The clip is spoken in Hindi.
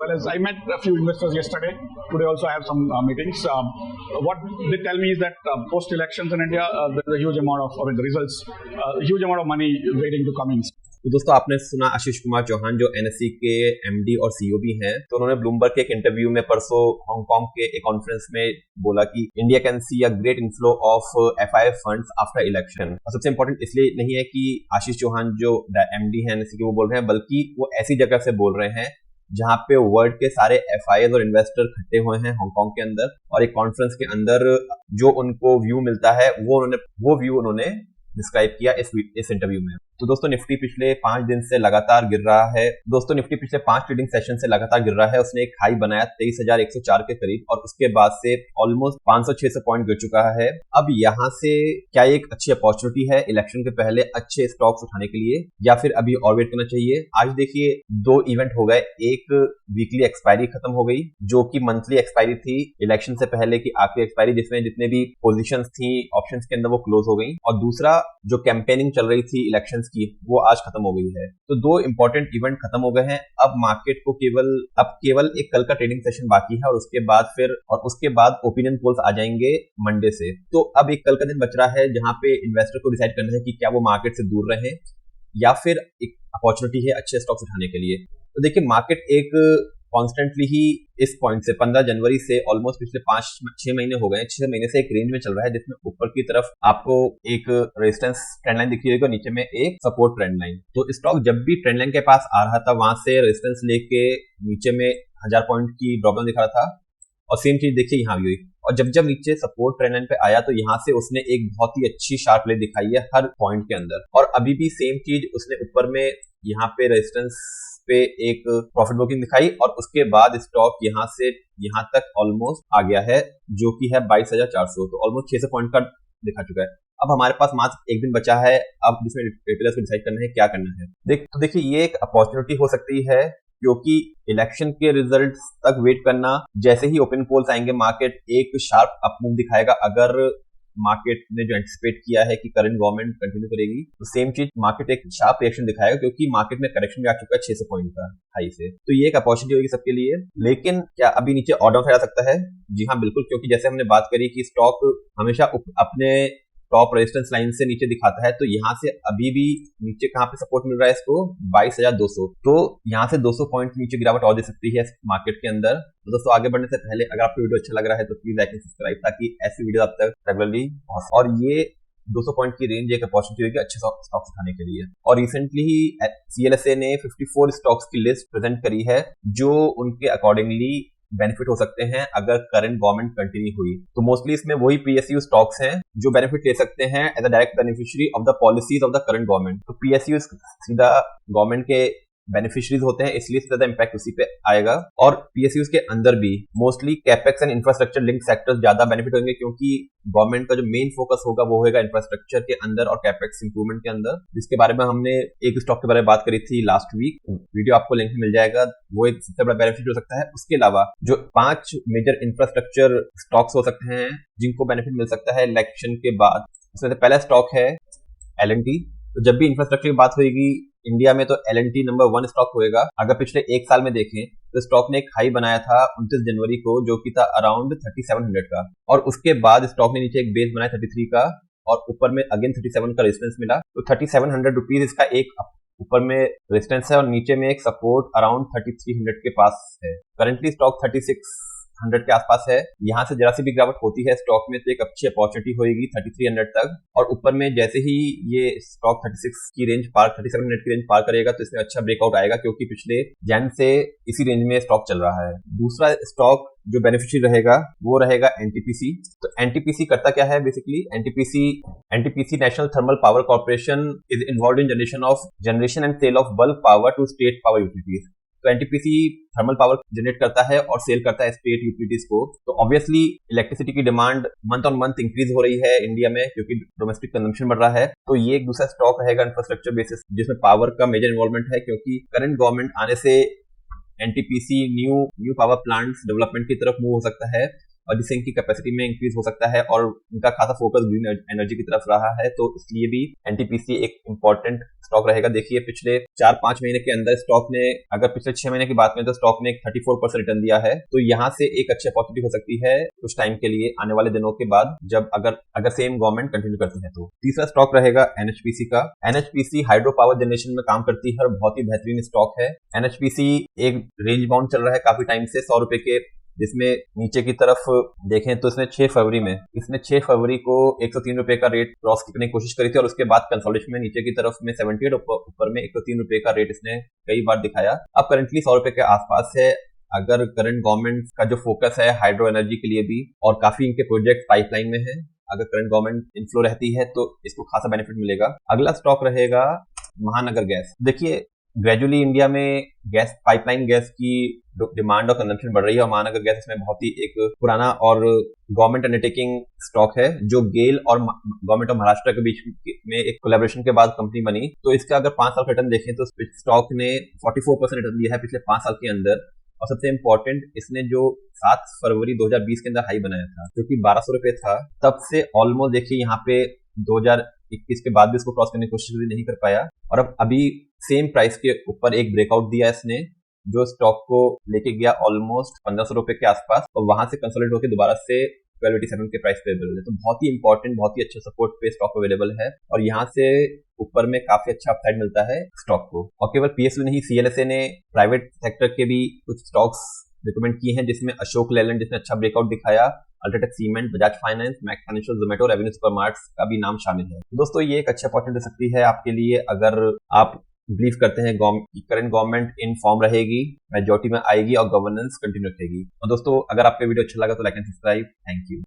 Well, as I met a few investors yesterday, today also I have some meetings. What they tell me is that post-elections in India, there's a huge amount of, the results, a huge amount of money waiting to come in. तो दोस्तों आपने सुना आशीष कुमार चौहान जो एनएसई के एमडी और सीईओ भी हैं, तो उन्होंने ब्लूमबर्ग के एक इंटरव्यू में परसों हांगकांग के एक कॉन्फ्रेंस में बोला कि India can see a great inflow of FII funds after election. और सबसे इंपॉर्टेंट इसलिए नहीं है कि आशीष चौहान जो एमडी हैं एनएसई के वो बोल रहे हैं, बल्कि वो ऐसी जगह से बोल रहे हैं जहां पे वर्ल्ड के सारे एफआईआईज और इन्वेस्टर इकट्ठे हुए हैं हांगकांग के अंदर, और एक कॉन्फ्रेंस के अंदर जो उनको व्यू मिलता है वो व्यू उन्होंने डिस्क्राइब किया इस इंटरव्यू में। तो दोस्तों निफ्टी पिछले 5 दिन से लगातार गिर रहा है। दोस्तों निफ्टी पिछले 5 ट्रेडिंग सेशन से लगातार गिर रहा है। उसने एक हाई बनाया 23,104 के करीब, और उसके बाद से ऑलमोस्ट 500-600 पॉइंट गिर चुका है। अब यहाँ से क्या एक अच्छी अपॉर्चुनिटी है इलेक्शन के पहले अच्छे स्टॉक्स उठाने के लिए, या फिर अभी और वेट करना चाहिए? आज देखिए 2 इवेंट हो गए। एक वीकली एक्सपायरी खत्म हो गई जो कि मंथली एक्सपायरी थी इलेक्शन से पहले की आखिरी एक्सपायरी, जिसमें जितने भी पोजीशंस थी ऑप्शंस के अंदर वो क्लोज हो गई। और दूसरा जो कैंपेनिंग चल रही थी इलेक्शंस की वो आज खत्म हो गई है। तो 2 इंपॉर्टेंट इवेंट खत्म हो गए हैं। अब मार्केट को केवल एक कल का ट्रेडिंग सेशन बाकी है, और उसके बाद ओपिनियन पोल्स आ जाएंगे मंडे से। तो अब एक कल का दिन बच रहा है जहां पे इन्वेस्टर को डिसाइड करना है कि क्या वो मार्केट से दूर रहे या फिर एक अपॉर्चुनिटी है अच्छे स्टॉक्स उठाने के लिए। तो देखिए मार्केट एक कॉन्स्टेंटली ही इस पॉइंट से 15 जनवरी से ऑलमोस्ट पिछले 5-6 महीने हो गए, 6 महीने से एक रेंज में चल रहा है, जिसमें ऊपर की तरफ आपको एक रेजिस्टेंस ट्रेंड लाइन दिख रही होगी और नीचे में एक सपोर्ट ट्रेंड लाइन। तो स्टॉक जब भी ट्रेंड लाइन के पास आ रहा था वहां से रेजिस्टेंस लेके नीचे में 1000 पॉइंट की ड्रॉप डाउन दिखा रहा था, और सेम चीज देखिए यहाँ भी हुई। और जब नीचे सपोर्ट ट्रेंड लाइन पे आया तो यहाँ से उसने एक बहुत ही अच्छी शार्प ले दिखाई है हर पॉइंट के अंदर, और अभी भी सेम चीज उसने ऊपर में यहाँ पे रेजिस्टेंस पे एक प्रॉफिट बुकिंग दिखाई, और उसके बाद स्टॉक यहाँ से यहाँ तक ऑलमोस्ट आ गया है जो कि है 22,400। तो ऑलमोस्ट 600 पॉइंट का दिखा चुका है। अब हमारे पास मात्र एक दिन बचा है, अब जिसमें रिटेलर्स को डिसाइड करना है क्या करना है। तो देखिए ये एक अपॉर्चुनिटी हो सकती है, क्योंकि इलेक्शन के रिजल्ट्स तक वेट करना, जैसे ही ओपन पोल्स आएंगे मार्केट एक शार्प अप मूव दिखाएगा। अगर मार्केट ने जो एंटिसिपेट किया है कि करंट गवर्नमेंट कंटिन्यू करेगी, तो सेम चीज मार्केट एक शार्प रिएक्शन दिखाएगा, क्योंकि मार्केट में करेक्शन भी आ चुका है 600 पॉइंट का हाई से। तो ये एक अपॉर्चुनिटी होगी सबके लिए। लेकिन क्या अभी नीचे और डाउन आ सकता है? जी हाँ बिल्कुल, क्योंकि जैसे हमने बात करी कि स्टॉक हमेशा अपने टॉप रेजिस्टेंस लाइन से नीचे दिखाता है, तो यहाँ से अभी भी नीचे कहाँ पे सपोर्ट मिल रहा है इसको? 22,200। तो यहाँ से 200 पॉइंट नीचे गिरावट और दे सकती है मार्केट के अंदर। तो दोस्तों आगे बढ़ने से पहले अगर आपको वीडियो अच्छा लग रहा है तो प्लीज लाइक एंड सब्सक्राइब, ताकि ऐसी वीडियो आप तक रेगुलरली। और ये 200 पॉइंट की रेंज एक अपॉर्चुनिटी होगी अच्छे स्टॉक्स उठाने के लिए। और रिसेंटली ही सीएलएसए ने 54 स्टॉक्स की लिस्ट प्रेजेंट करी है जो उनके अकॉर्डिंगली बेनिफिट हो सकते हैं अगर करंट गवर्नमेंट कंटिन्यू हुई। तो मोस्टली इसमें वही पीएसयू स्टॉक्स हैं जो बेनिफिट ले सकते हैं as a direct beneficiary of the policies of the current government. तो पीएसयू सीधा गवर्नमेंट के बेनिफिशियरीज होते हैं, इसलिए ज्यादा इंपैक्ट उसी पे आएगा। और पीएसयूज के अंदर भी mostly capex and infrastructure link sectors ज्यादा बेनिफिट होंगे, क्योंकि गवर्नमेंट का जो मेन फोकस होगा वो होगा इंफ्रास्ट्रक्चर के अंदर और कैपेक्स इंप्रूवमेंट के अंदर, जिसके बारे में हमने एक स्टॉक के बारे में बात करी थी लास्ट वीक। वीडियो आपको लिंक में मिल जाएगा, वो एक सबसे बड़ा बेनिफिट हो सकता है। उसके अलावा जो 5 मेजर इंफ्रास्ट्रक्चर स्टॉक्स हो सकते हैं जिनको बेनिफिट मिल सकता है इलेक्शन के बाद, उसमें से पहला स्टॉक है L&T। तो जब भी इंफ्रास्ट्रक्चर की बात होगी इंडिया में तो L&T नंबर 1 स्टॉक होएगा। अगर पिछले 1 साल में देखें तो स्टॉक ने एक हाई बनाया था 29 जनवरी को जो कि था अराउंड 3700 का, और उसके बाद स्टॉक ने नीचे एक बेस बनाया 33 का, और ऊपर में अगेन 37 का रेजिस्टेंस मिला। तो 3700 रुपीज इसका एक ऊपर में रेजिस्टेंस है, और नीचे में एक सपोर्ट अराउंड 3300 के पास है। करंटली स्टॉक 3600 के आसपास है। यहाँ से जरा सी भी गिरावट होती है स्टॉक में तो एक अच्छी अपॉर्चुनिटी होगी 3300 तक, और ऊपर में जैसे ही ये स्टॉक 36 की रेंज पार 3700 की रेंज पार करेगा तो इसमें अच्छा ब्रेकआउट आएगा, क्योंकि पिछले जैन से इसी रेंज में स्टॉक चल रहा है। दूसरा स्टॉक जो बेनिफिशियरी रहेगा वो रहेगा एनटीपीसी। तो एनटीपीसी करता क्या है? Basically NTPC National Thermal Power Corporation is involve in generation and sale of bulk power to state power utilities. तो एनटीपीसी थर्मल पावर जनरेट करता है और सेल करता है स्टेट यूटिलिटीज को। तो ऑब्वियसली इलेक्ट्रिसिटी की demand month on month increase हो रही है इंडिया में, क्योंकि डोमेस्टिक कंजम्पशन बढ़ रहा है। तो ये एक दूसरा स्टॉक रहेगा इंफ्रास्ट्रक्चर बेसिस जिसमें पावर का मेजर इन्वॉल्वमेंट है, क्योंकि करंट गवर्नमेंट आने से NTPC new power plants development की तरफ मूव हो सकता है, और जिससे इनकी कैपेसिटी में इंक्रीज हो सकता है, और उनका खासा फोकस ग्रीन एनर्जी की तरफ रहा है। तो इसलिए भी एनटीपीसी एक इंपॉर्टेंट स्टॉक रहेगा। देखिए पिछले 4-5 महीने के अंदर स्टॉक ने, अगर पिछले 6 महीने की बात करें तो स्टॉक ने 34% रिटर्न दिया है। तो यहाँ से एक अच्छी अपॉर्चुनिटी हो सकती है कुछ टाइम के लिए, आने वाले दिनों के बाद, जब अगर सेम गवर्नमेंट कंटिन्यू करती है। तो तीसरा स्टॉक रहेगा एनएचपीसी का। एनएचपीसी हाइड्रो पावर जनरेशन में काम करती है और बहुत ही बेहतरीन स्टॉक है। एनएचपीसी एक रेंज बाउंड चल रहा है काफी टाइम से 100 रुपए के, जिसमें नीचे की तरफ देखें तो इसने 6 फरवरी को 103 रुपए का रेट क्रॉस करने की कोशिश करी थी और उसके बाद कंसोलिडेशन में नीचे की तरफ में 78 ऊपर में 103 रुपए का रेट इसने कई बार दिखाया। अब करंटली 100 रुपए के आसपास है। अगर करंट गवर्नमेंट का जो फोकस है हाइड्रो एनर्जी के लिए भी, और काफी इनके प्रोजेक्ट पाइपलाइन में है, अगर करंट गवर्नमेंट इनफ्लो रहती है तो इसको खासा बेनिफिट मिलेगा। अगला स्टॉक रहेगा महानगर गैस। देखिए ग्रेजुअली इंडिया में गैस पाइपलाइन गैस की डिमांड और कंजम्पशन बढ़ रही है और महानगर गैस इसमें बहुत ही एक पुराना और गवर्नमेंट अंडरटेकिंग स्टॉक है, जो गेल और गवर्नमेंट ऑफ महाराष्ट्र के बीच में एक कोलैबोरेशन के बाद कंपनी बनी। तो इसका अगर 5 साल का रिटर्न देखें तो स्टॉक ने 44% रिटर्न दिया है पिछले 5 साल के अंदर। और सबसे इम्पोर्टेंट, इसने जो 7 फरवरी 2020 के अंदर हाई बनाया था जो कि 1200 रुपए था, तब से ऑलमोस्ट देखिए यहाँ पे 2021 के बाद भी इसको क्रॉस करने की कोशिश नहीं कर पाया और अब अभी सेम प्राइस के ऊपर एक ब्रेकआउट दिया इसने, जो स्टॉक को लेके गया ऑलमोस्ट 1500 रुपए के आसपास और वहां से कंसोलिडेट होकर दोबारा से 1287 के प्राइस पे अवेलेबल है। तो बहुत ही इंपॉर्टेंट, बहुत ही अच्छे सपोर्ट पे स्टॉक अवेलेबल है और यहाँ से ऊपर में काफी अच्छा अपसाइड मिलता है स्टॉक को। और केवल पीएसयू नहीं, सीएलएसए ने प्राइवेट सेक्टर के भी कुछ स्टॉक्स रिकमेंड किए हैं, जिसमें अशोक लेलैंड जिसने अच्छा ब्रेकआउट दिखाया, UltraTech cement, Bajaj finance, max financial, Zomato, revenue Supermarts का भी नाम शामिल है। दोस्तों ये एक अच्छी अपॉर्चुनिटी हो सकती है आपके लिए, अगर आप बिलीव करते हैं करंट गवर्नमेंट इन फॉर्म रहेगी, मेजॉरिटी में आएगी और गवर्नेंस कंटिन्यू रहेगी। और दोस्तों अगर आपको वीडियो अच्छा लगा तो like and subscribe. Thank you.